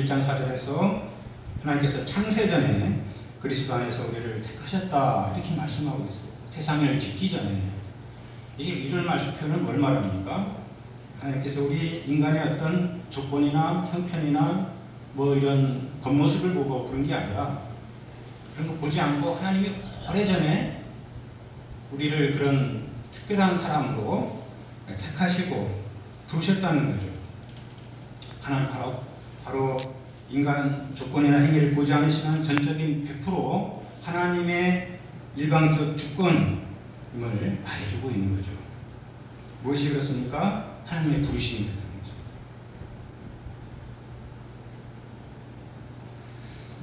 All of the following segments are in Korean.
1장 4절에서 하나님께서 창세전에 그리스도 안에서 우리를 택하셨다 이렇게 말씀하고 있어요. 세상을 짓기 전에. 이런 말씀표는 뭘 말합니까? 하나님께서 우리 인간의 어떤 조건이나 형편이나 뭐 이런 겉모습을 보고 그런 게 아니라 그런 거 보지 않고 하나님이 오래전에 우리를 그런 특별한 사람으로 택하시고 부르셨다는 거죠. 하나님 바로 인간 조건이나 행위를 보지 않으시는 전적인 100% 하나님의 일방적 주권임을 말해주고 있는 거죠. 무엇이 그렇습니까? 하나님의 부르심이 있다는 거죠.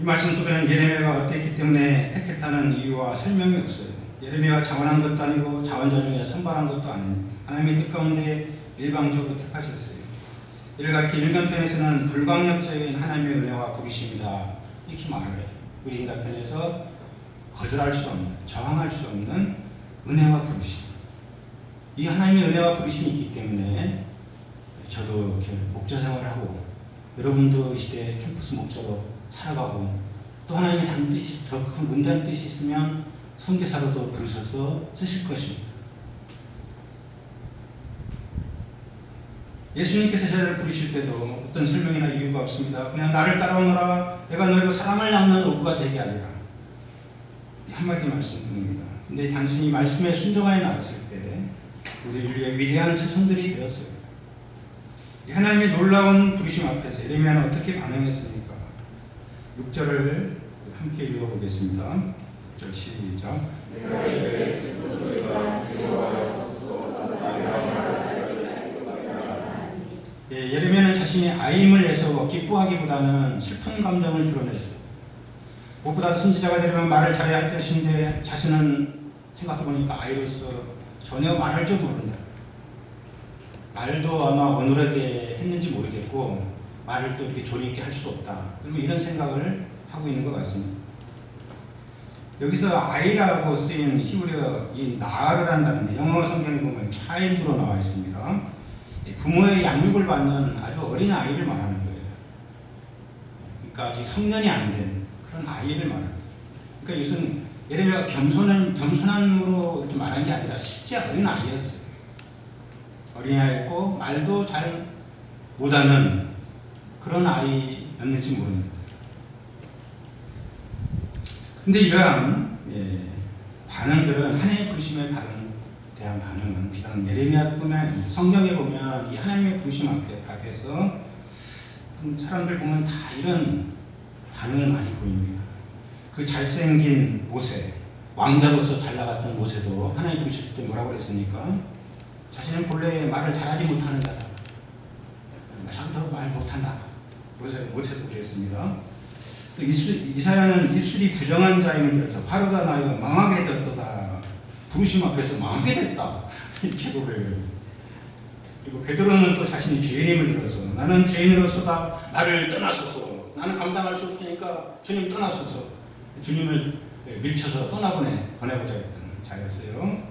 이 말씀 속에는 예레미야가 어땠기 때문에 택했다는 이유와 설명이 없어요. 예레미야가 자원한 것도 아니고 자원자 중에 선발한 것도 아닙니다. 하나님의 뜻 가운데 일방적으로 택하셨어요. 이를 가리켜 인간편에서는 불강력적인 하나님의 은혜와 부르심이다 이렇게 말을 해요. 우리 인간편에서 거절할 수 없는, 저항할 수 없는 은혜와 부르심. 이 하나님의 은혜와 부르심이 있기 때문에 저도 이렇게 목자 생활을 하고 여러분도 이 시대에 캠퍼스 목자로 살아가고 또 하나님의 다른 뜻이 더 큰 문대한 뜻이 있으면 선교사로도 부르셔서 쓰실 것입니다. 예수님께서 저를 부르실 때도 어떤 설명이나 이유가 없습니다. 그냥 나를 따라오너라 내가 너희로 사람을 낳는 어부가 되게 하리라. 한마디 말씀뿐입니다. 근데 단순히 말씀에 순종하여 나왔을 때 우리 인류의 위대한 스승들이 되었어요. 하나님의 놀라운 부르심 앞에서 예레미야는 어떻게 반응했습니까? 6절을 함께 읽어보겠습니다. 6절 시작. 예레미야는 자신이 아임을 내서 기뻐하기보다는 슬픈 감정을 드러냈어요. 무엇보다 선지자가 되려면 말을 잘해야 할 것인데 자신은 생각해보니까 아이로서 전혀 말할 줄 모른다. 말도 아마 어눌하게 했는지 모르겠고 말을 또 이렇게 조리 있게 할 수 없다. 그러면 이런 생각을 하고 있는 것 같습니다. 여기서 아이라고 쓰인 히브리어 이 나아를 한다는데 영어 성경에 보면 child로 나와 있습니다. 부모의 양육을 받는 아주 어린 아이를 말하는 거예요. 그러니까 아직 성년이 안 된 그런 아이를 말합니다. 그러니까 이것은 예레미야가 겸손함으로 이렇게 말한 게 아니라 실제 어린 아이였어요. 어린 아이였고 말도 잘 못하는 그런 아이였는지 모릅니다. 근데 이러한 반응들은 하나님의 부르심에 대한 반응은 비단 예레미야뿐만 아니라 성경에 보면 이 하나님의 부르심 앞에서 사람들 보면 다 이런 반응을 많이 보입니다. 그 잘생긴 모세, 왕자로서 잘 나갔던 모세도 하나님 부르실 때 뭐라고 그랬습니까? 자신은 본래 말을 잘하지 못하는 자다. 자기도 말 못한다. 모세도 그랬습니다. 또 이사야는 입술이 부정한 자임을 들어서 화로다 나이가 망하게 되었도다. 부르심 앞에서 망하게 됐다. 이렇게 고백을 했어요. 그리고 베드로는 또 자신이 죄인임을 들어서 나는 죄인으로서다. 나를 떠나소서. 나는 감당할 수 없으니까 주님 떠나소서. 주님을 밀쳐서 보내고자 했던 자였어요.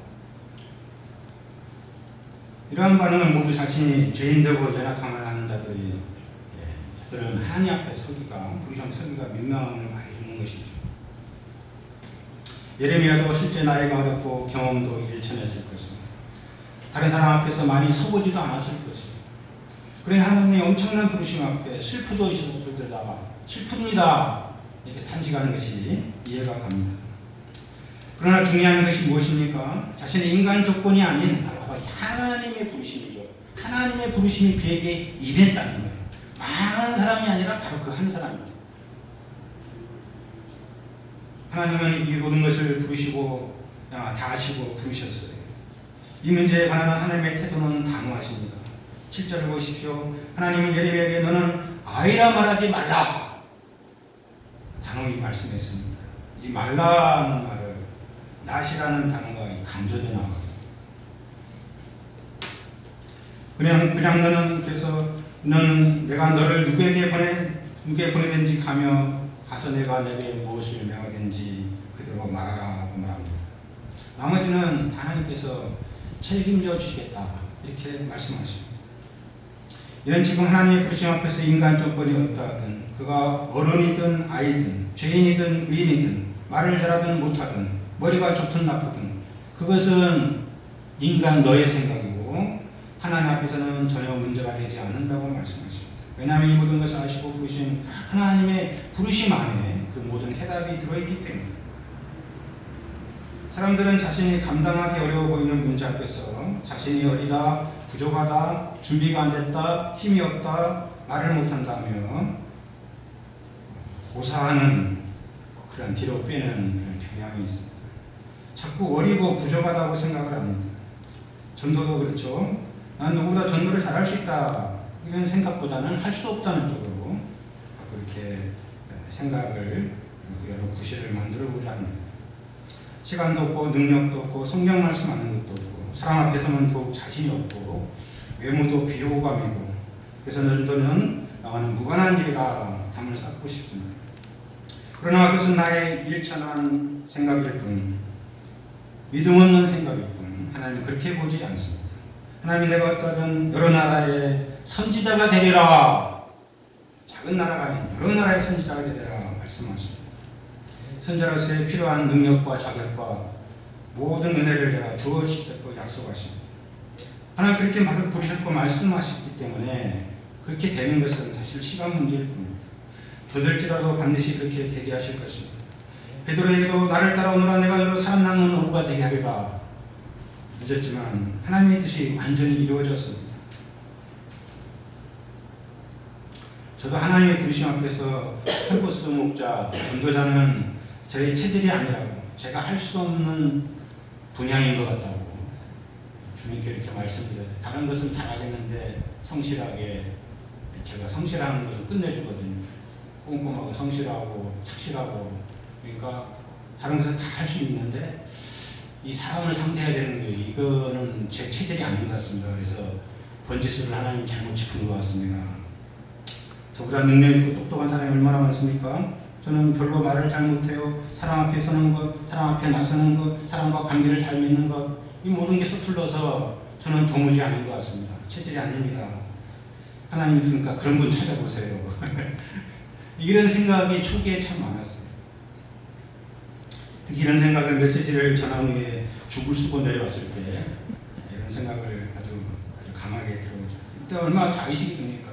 이러한 반응은 모두 자신이 죄인되고 연약함을 하는 저들은 하나님 앞에 부르심 서기가 민망함을 말해주는 것이죠. 예레미야도 실제 나이가 어렸고 경험도 일천했을 것입니다. 다른 사람 앞에서 많이 서보지도 않았을 것입니다. 그러나 하나님의 엄청난 부르심 앞에 슬프도 있었을때다가 슬픕니다 이렇게 탄식하는 것이 이해가 갑니다. 그러나 중요한 것이 무엇입니까? 자신의 인간 조건이 아닌 바로 하나님의 부르심이죠. 하나님의 부르심이 그에게 임했다는 거예요. 많은 사람이 아니라 바로 그 한 사람입니다. 하나님은 이 모든 것을 부르시고 다 아시고 부르셨어요. 이 문제에 관한 하나님의 태도는 단호하십니다. 7절을 보십시오. 하나님은 예레미야에게 너는 아이라 말하지 말라. 단호히 말씀했습니다. 이 말라는 말을 낫이라는 단어가 강조되어 나와요. 그냥 너는 그래서 너는 내가 너를 누구에게 보내든지 가서 내가 내게 무엇을 명하든지 그대로 말하라고 말합니다. 나머지는 하나님께서 책임져 주시겠다 이렇게 말씀하십니다. 이는 지금 하나님의 부르심 앞에서 인간 조건이 어떠하든 그가 어른이든 아이든 죄인이든 의인이든 말을 잘하든 못하든 머리가 좋든 나쁘든 그것은 인간 너의 생각이고 하나님 앞에서는 전혀 문제가 되지 않는다고 말씀하십니다. 왜냐하면 이 모든 것을 아시고 부르신 하나님의 부르심 안에 그 모든 해답이 들어있기 때문에 사람들은 자신이 감당하기 어려워 보이는 문제 앞에서 자신이 어리다, 부족하다, 준비가 안 됐다, 힘이 없다, 말을 못한다며 고사하는 그런 뒤로 빼는 그런 경향이 있습니다. 자꾸 어리고 부족하다고 생각을 합니다. 전도도 그렇죠. 난 누구보다 전도를 잘할 수 있다 이런 생각보다는 할 수 없다는 쪽으로 그렇게 생각을 여러 구실을 만들어 보자 합니다. 시간도 없고 능력도 없고 성경 말씀 아는 것도 없고 사람 앞에서는 더욱 자신이 없고 외모도 비호감이고 그래서 전도는 나와는 무관한 일이라 담을 쌓고 싶습니다. 그러나 그것은 나의 일천한 생각일 뿐 믿음 없는 생각일 뿐 하나님은 그렇게 보지 않습니다. 하나님 내가 어떠든 여러 나라의 선지자가 되리라. 작은 나라가 아닌 여러 나라의 선지자가 되리라 말씀하십니다. 선지자로서의 필요한 능력과 자격과 모든 은혜를 내가 주어주시다고 약속하십니다. 하나님 그렇게 부르셨고 말씀하셨기 때문에 그렇게 되는 것은 사실 시간 문제일 뿐입니다. 더될지라도 반드시 그렇게 되게 하실 것입니다. 베드로에게도 나를 따라오너라 내가 너로 살아남는 어부가 되게 하리라. 늦었지만 하나님의 뜻이 완전히 이루어졌습니다. 저도 하나님의 부르심 앞에서 캠퍼스 목자, 전도자는 저의 체질이 아니라고 제가 할 수 없는 분야인 것 같다고 주님께 이렇게 말씀드려요. 다른 것은 잘하겠는데 성실하게 제가 성실하는 것을 끝내주거든요. 꼼꼼하고 성실하고 착실하고 그러니까 다른 것은 다 할 수 있는데 이 사람을 상대해야 되는 거예요. 이거는 제 체질이 아닌 것 같습니다. 그래서 번지수를 하나님 잘못 짚은 것 같습니다. 저보다 능력 있고 똑똑한 사람이 얼마나 많습니까? 저는 별로 말을 잘 못해요. 사람 앞에 서는 것, 사람 앞에 나서는 것, 사람과 관계를 잘 맺는 것, 이 모든 게 서툴러서 저는 도무지 아닌 것 같습니다. 체질이 아닙니다. 하나님 그러니까 그런 분 찾아보세요. 이런 생각이 초기에 참 많았어요. 특히 이런 생각을 메시지를 전한 후에 죽을 쓰고 내려왔을 때 이런 생각을 아주 강하게 들어오죠. 그때 얼마나 자의식이 듭니까?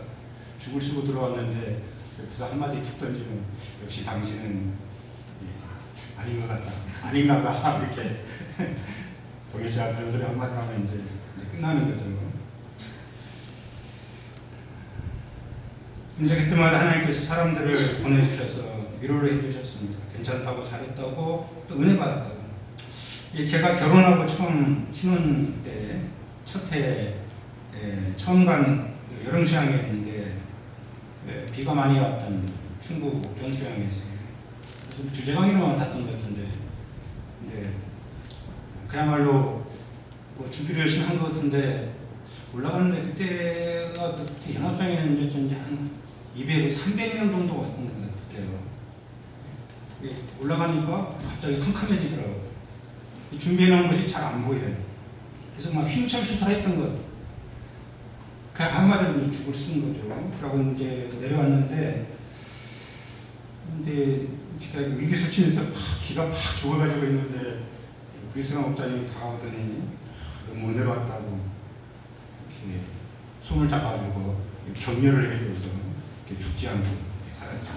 죽을 쓰고 들어왔는데 여기서 한마디 툭 던지면 역시 당신은 아닌 것 같다. 아닌가 봐. 이렇게 동의자 그런 소리 한마디 하면 이제 끝나는 거죠. 근데 그때마다 하나님께서 사람들을 보내주셔서 위로를 해주셨습니다. 괜찮다고 잘했다고 또 은혜 받았다고. 제가 결혼하고 처음 신혼 때 첫 해 처음 간 여름 수양이었는데 비가 많이 왔던 충북 옥천 수양이었어요. 그래서 주제강의로만 탔던 것 같은데 근데 그야말로 뭐 준비를 열심히 한 것 같은데 올라가는데 그때가 그때 연합수양회는 한 200, 300명 정도 왔던 것 같아요. 올라가니까 갑자기 캄캄해지더라고요. 준비해놓은 것이 잘 안 보여요. 그래서 막 휘우철수탈 했던 것. 그냥 한마디로 죽을 쓴 거죠. 그러고 이제 내려왔는데, 근데 제가 위기소침에서 기가 팍 죽어가지고 있는데, 그리스가 목자님이 다가오더니, 못 내려왔다고, 이렇게 손을 잡아주고 격려를 해줘서 죽지 않고 살았죠.